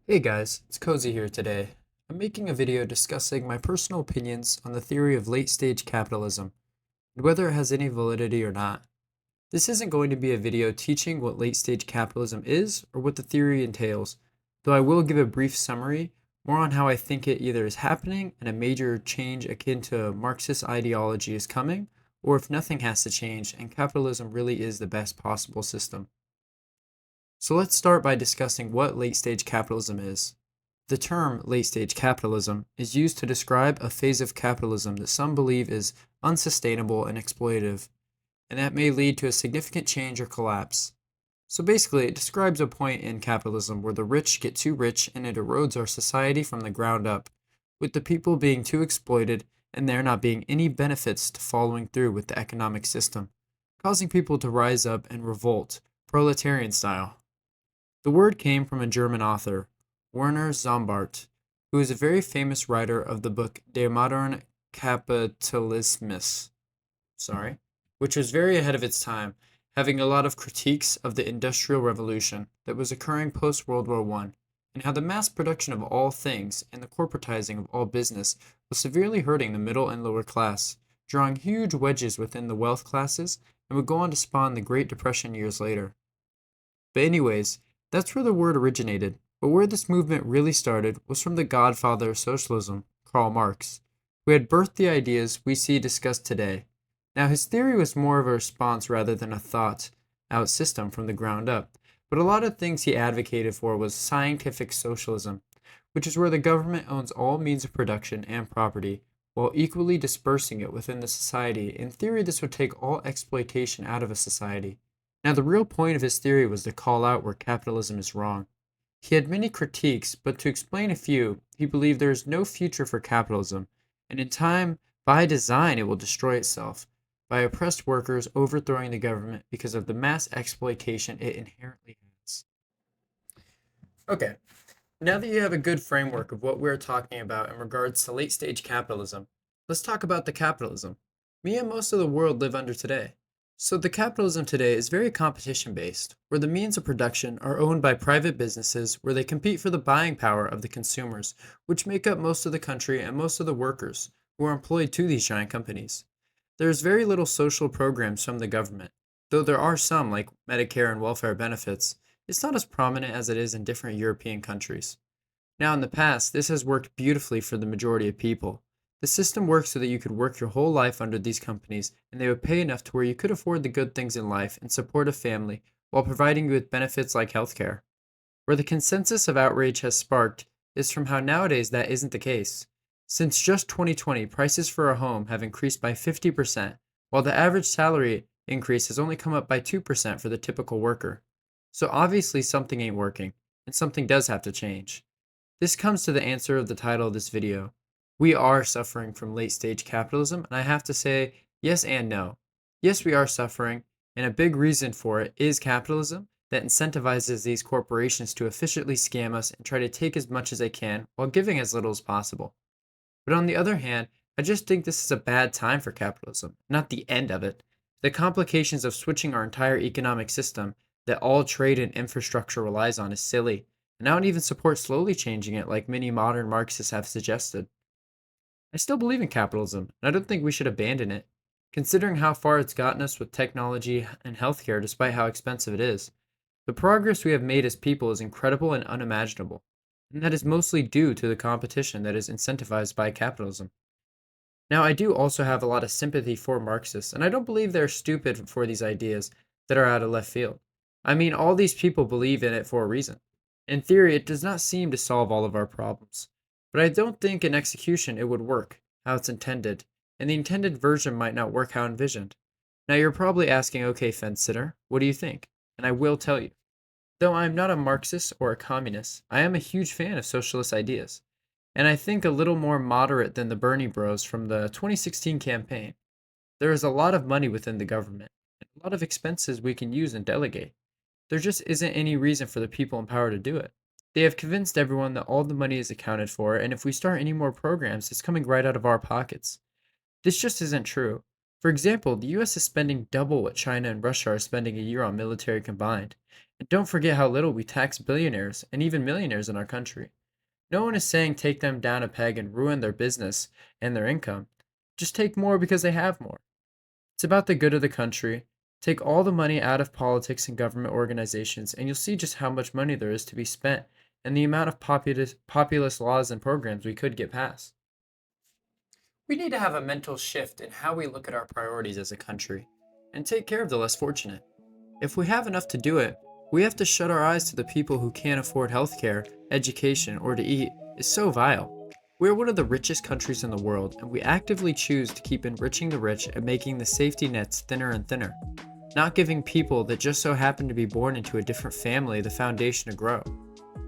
Hey guys, it's Cozy here today. I'm making a video discussing my personal opinions on the theory of late-stage capitalism and whether it has any validity or not. This isn't going to be a video teaching what late-stage capitalism is or what the theory entails, though I will give a brief summary more on how I think it either is happening and a major change akin to Marxist ideology is coming, or if nothing has to change and capitalism really is the best possible system. So let's start by discussing what late-stage capitalism is. The term late stage capitalism is used to describe a phase of capitalism that some believe is unsustainable and exploitative, and that may lead to a significant change or collapse. So basically, it describes a point in capitalism where the rich get too rich and it erodes our society from the ground up, with the people being too exploited and there not being any benefits to following through with the economic system, causing people to rise up and revolt, proletarian style. The word came from a German author, Werner Sombart, who is a very famous writer of the book Der moderne Kapitalismus, which was very ahead of its time, having a lot of critiques of the Industrial Revolution that was occurring post World War I, and how the mass production of all things and the corporatizing of all business was severely hurting the middle and lower class, drawing huge wedges within the wealth classes, and would go on to spawn the Great Depression years later. But anyways, that's where the word originated. But where this movement really started was from the godfather of socialism, Karl Marx, who had birthed the ideas we see discussed today. Now, his theory was more of a response rather than a thought out system from the ground up, but a lot of things he advocated for was scientific socialism, which is where the government owns all means of production and property, while equally dispersing it within the society. In theory, this would take all exploitation out of a society. Now, the real point of his theory was to call out where capitalism is wrong. He had many critiques, but to explain a few, he believed there is no future for capitalism, and in time, by design, it will destroy itself, by oppressed workers overthrowing the government because of the mass exploitation it inherently has. Okay, now that you have a good framework of what we're talking about in regards to late stage capitalism, let's talk about the capitalism me and most of the world live under today. So, the capitalism today is very competition based, where the means of production are owned by private businesses where they compete for the buying power of the consumers, which make up most of the country and most of the workers who are employed to these giant companies. There is very little social programs from the government, though there are some like Medicare and welfare benefits. It's not as prominent as it is in different European countries. Now, in the past, this has worked beautifully for the majority of people. The system works so that you could work your whole life under these companies, and they would pay enough to where you could afford the good things in life and support a family while providing you with benefits like healthcare. Where the consensus of outrage has sparked is from how nowadays that isn't the case. Since just 2020, prices for a home have increased by 50%, while the average salary increase has only come up by 2% for the typical worker. So obviously something ain't working, and something does have to change. This comes to the answer of the title of this video. We are suffering from late stage capitalism, and I have to say yes and no. Yes, we are suffering, and a big reason for it is capitalism that incentivizes these corporations to efficiently scam us and try to take as much as they can while giving as little as possible. But on the other hand, I just think this is a bad time for capitalism, not the end of it. The complications of switching our entire economic system that all trade and infrastructure relies on is silly, and I don't even support slowly changing it like many modern Marxists have suggested. I still believe in capitalism, and I don't think we should abandon it, considering how far it's gotten us with technology and healthcare despite how expensive it is. The progress we have made as people is incredible and unimaginable, and that is mostly due to the competition that is incentivized by capitalism. Now, I do also have a lot of sympathy for Marxists, and I don't believe they're stupid for these ideas that are out of left field. I mean, all these people believe in it for a reason. In theory, it does not seem to solve all of our problems, but I don't think in execution it would work how it's intended, and the intended version might not work how envisioned. Now, you're probably asking, okay, fence sitter, what do you think? And I will tell you. Though I am not a Marxist or a communist, I am a huge fan of socialist ideas, and I think a little more moderate than the Bernie Bros from the 2016 campaign. There is a lot of money within the government, and a lot of expenses we can use and delegate. There just isn't any reason for the people in power to do it. They have convinced everyone that all the money is accounted for, and if we start any more programs, it's coming right out of our pockets. This just isn't true. For example, the US is spending double what China and Russia are spending a year on military combined, And don't forget how little we tax billionaires and even millionaires in our country. No one is saying take them down a peg and ruin their business and their income. Just take more because they have more. It's about the good of the country. Take all the money out of politics and government organizations, and you'll see just how much money there is to be spent and the amount of populist laws and programs we could get passed. We need to have a mental shift in how we look at our priorities as a country and take care of the less fortunate. If we have enough to do it, we have to shut our eyes to the people who can't afford healthcare, education, or to eat is so vile. We are one of the richest countries in the world, and we actively choose to keep enriching the rich and making the safety nets thinner and thinner, not giving people that just so happen to be born into a different family the foundation to grow.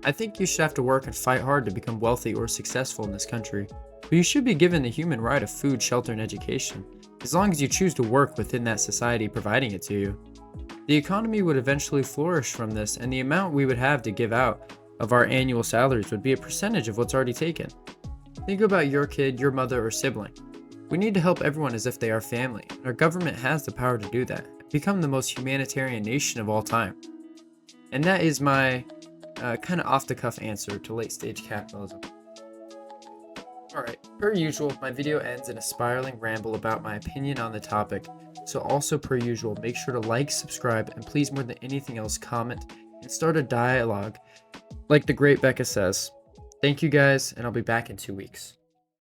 I think you should have to work and fight hard to become wealthy or successful in this country, but you should be given the human right of food, shelter, and education, as long as you choose to work within that society providing it to you. The economy would eventually flourish from this, and the amount we would have to give out of our annual salaries would be a percentage of what's already taken. Think about your kid, your mother, or sibling. We need to help everyone as if they are family, and our government has the power to do that. Become the most humanitarian nation of all time. And that is my kind of off the cuff answer to late stage capitalism. Alright, per usual, my video ends in a spiraling ramble about my opinion on the topic. So also per usual, make sure to like, subscribe, and please more than anything else comment and start a dialogue like the great Becca says. Thank you guys, and I'll be back in 2 weeks.